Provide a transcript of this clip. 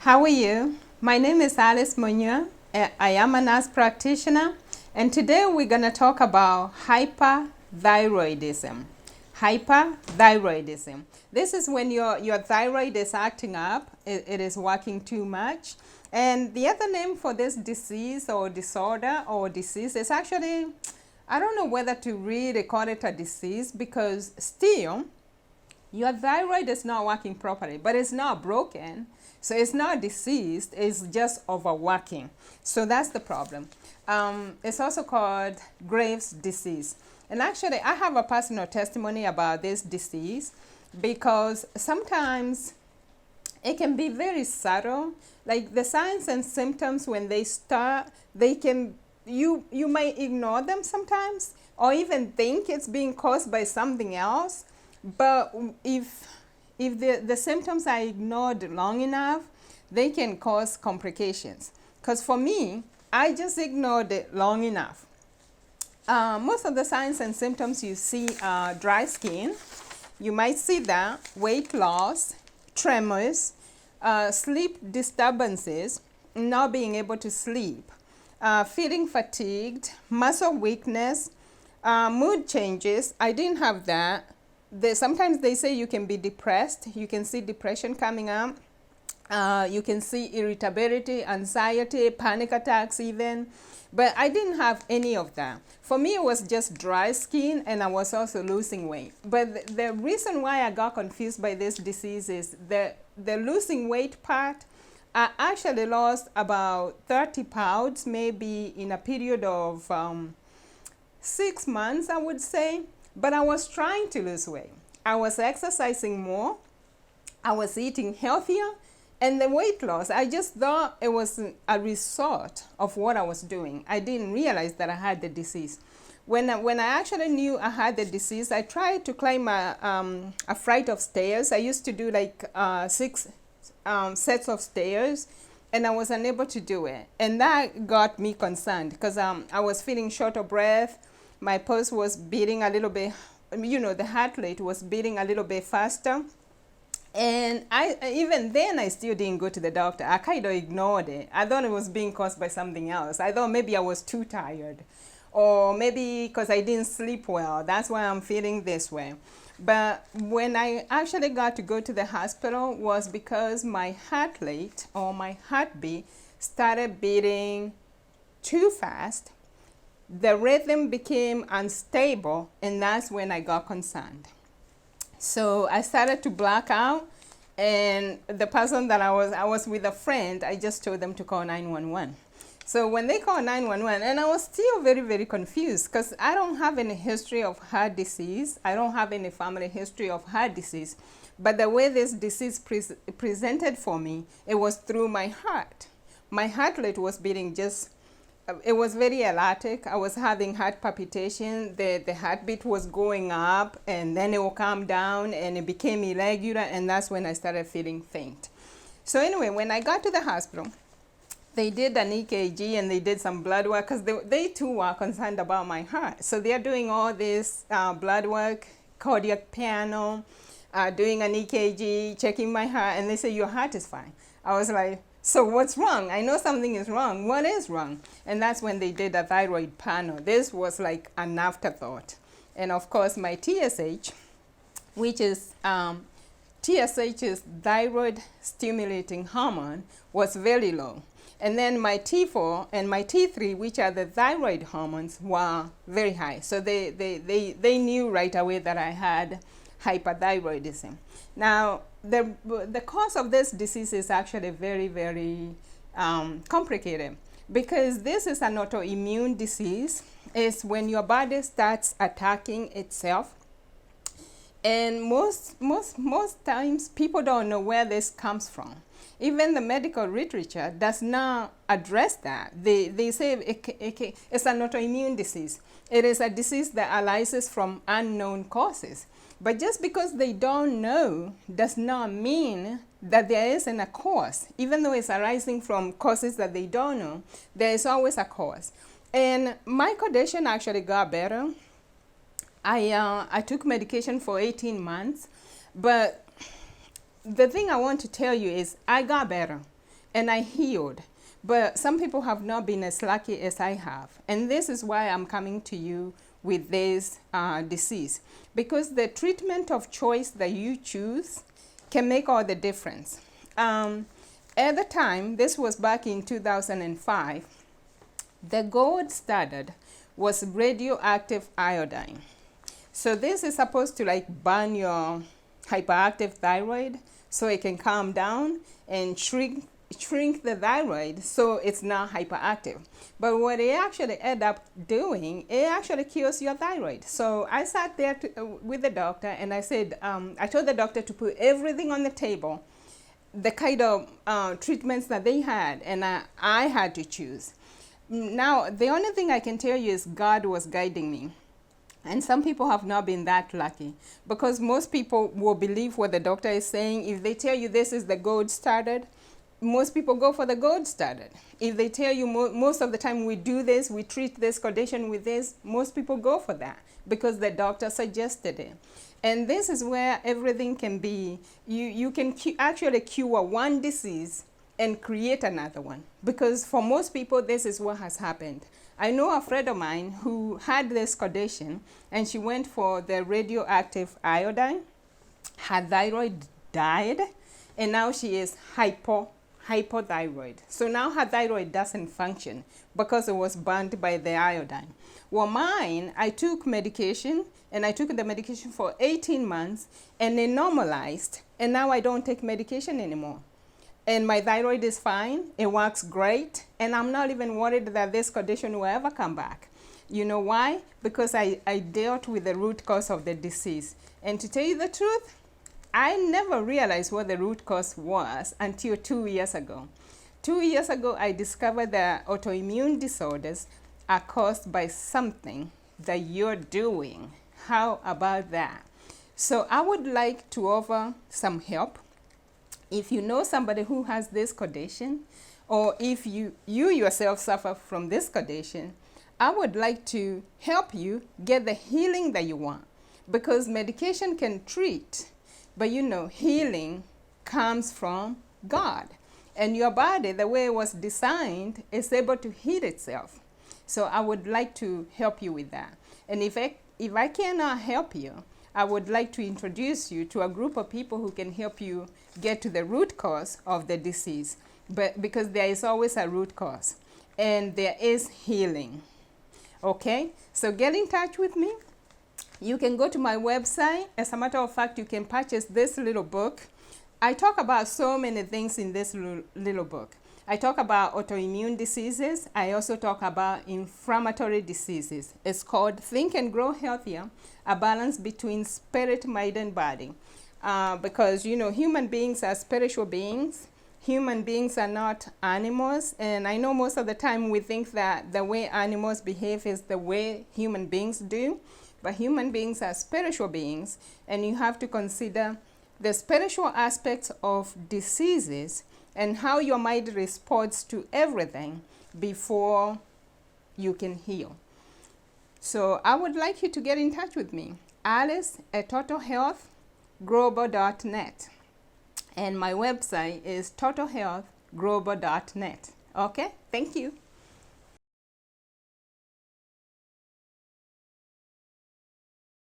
How are you? My name is Alice Munyua. I am a nurse practitioner, and today we're going to talk about hyperthyroidism. Hyperthyroidism. This is when your thyroid is acting up, it is working too much. And the other name for this disease or disorder or disease is actually, I don't know whether to really call it a disease, because still your thyroid is not working properly, but it's not broken. So it's not diseased, it's just overworking. So that's the problem. It's also called Graves' disease. And actually, I have a personal testimony about this disease, because sometimes it can be very subtle. Like the signs and symptoms, when they start, they can, you might ignore them sometimes, or even think it's being caused by something else. But if the symptoms are ignored long enough, they can cause complications. Because for me, I just ignored it long enough. Most of the signs and symptoms you see are dry skin. You might see that, weight loss, tremors, sleep disturbances, not being able to sleep, feeling fatigued, muscle weakness, mood changes. I didn't have that. Sometimes they say you can be depressed. You can see depression coming up. You can see irritability, anxiety, panic attacks even. But I didn't have any of that. For me, it was just dry skin, and I was also losing weight. But the reason why I got confused by this disease is the losing weight part. I actually lost about 30 pounds, maybe in a period of 6 months, I would say. But I was trying to lose weight. I was exercising more. I was eating healthier. And the weight loss, I just thought it was a result of what I was doing. I didn't realize that I had the disease. When I actually knew I had the disease, I tried to climb a flight of stairs. I used to do like 6 sets of stairs, and I was unable to do it. And that got me concerned, because I was feeling short of breath. My pulse was beating a little bit, the heart rate was beating a little bit faster. And even then, I still didn't go to the doctor. I kind of ignored it. I thought it was being caused by something else. I thought maybe I was too tired, or maybe because I didn't sleep well. That's why I'm feeling this way. But when I actually got to go to the hospital was because my heart rate, or my heartbeat, started beating too fast. The rhythm became unstable, and that's when I got concerned. So I started to black out, and the person that I was with a friend, I just told them to call 911. So when they called 911, and I was still very, very confused, because I don't have any history of heart disease. I don't have any family history of heart disease. But the way this disease presented for me, it was through my heart. My heart rate was beating it was very erratic. I was having heart palpitation. The heartbeat was going up, and then it will calm down, and it became irregular, and that's when I started feeling faint. So anyway, when I got to the hospital, they did an EKG, and they did some blood work, because they too were concerned about my heart. So they're doing all this blood work, cardiac panel, doing an EKG, checking my heart, and they say, your heart is fine. I was like, so what's wrong? I know something is wrong. What is wrong? And that's when they did a thyroid panel. This was like an afterthought. And of course, my TSH, which is TSH is thyroid stimulating hormone, was very low. And then my T4 and my T3, which are the thyroid hormones, were very high. So they knew right away that I had hyperthyroidism. Now, the cause of this disease is actually very, very complicated, because this is an autoimmune disease. It's when your body starts attacking itself. And most times people don't know where this comes from. Even the medical literature does not address that. They say it's an autoimmune disease. It is a disease that arises from unknown causes. But just because they don't know does not mean that there isn't a cause. Even though it's arising from causes that they don't know, there is always a cause. And my condition actually got better. I took medication for 18 months, but the thing I want to tell you is I got better. and I healed. But some people have not been as lucky as I have. And this is why I'm coming to you with this disease. Because the treatment of choice that you choose can make all the difference. At the time, this was back in 2005, the gold standard was radioactive iodine. So this is supposed to like burn your hyperactive thyroid so it can calm down and shrink the thyroid so it's not hyperactive. But what it actually end up doing, it actually kills your thyroid. So I sat there with the doctor and I said, I told the doctor to put everything on the table, the kind of treatments that they had, and I had to choose. Now, the only thing I can tell you is God was guiding me. And some people have not been that lucky, because most people will believe what the doctor is saying. If they tell you this is the gold standard, most people go for the gold standard. If they tell you most of the time we do this, we treat this condition with this, most people go for that because the doctor suggested it. And this is where everything can be, you can actually cure one disease and create another one. Because for most people, this is what has happened. I know a friend of mine who had this condition and she went for the radioactive iodine. Her thyroid died and now she is hypothyroid. So now her thyroid doesn't function because it was burned by the iodine. Well, mine, I took medication and I took the medication for 18 months and it normalized, and now I don't take medication anymore. And my thyroid is fine, it works great, and I'm not even worried that this condition will ever come back. You know why? Because I dealt with the root cause of the disease. And to tell you the truth, I never realized what the root cause was until 2 years ago. 2 years ago, I discovered that autoimmune disorders are caused by something that you're doing. How about that? So I would like to offer some help. If you know somebody who has this condition, or if you yourself suffer from this condition, I would like to help you get the healing that you want. Because medication can treat, but you know, healing comes from God. And your body, the way it was designed, is able to heal itself. So I would like to help you with that. And if I cannot help you, I would like to introduce you to a group of people who can help you get to the root cause of the disease. But because there is always a root cause and there is healing. Okay, so get in touch with me. You can go to my website. As a matter of fact, you can purchase this little book. I talk about so many things in this little book. I talk about autoimmune diseases. I also talk about inflammatory diseases. It's called Think and Grow Healthier, a balance between spirit, mind, and body. Because, you know, human beings are spiritual beings. Human beings are not animals. And I know most of the time we think that the way animals behave is the way human beings do. But human beings are spiritual beings. And you have to consider the spiritual aspects of diseases and how your mind responds to everything before you can heal. So I would like you to get in touch with me, Alice at totalhealthglobal.net. And my website is totalhealthglobal.net. Okay, thank you.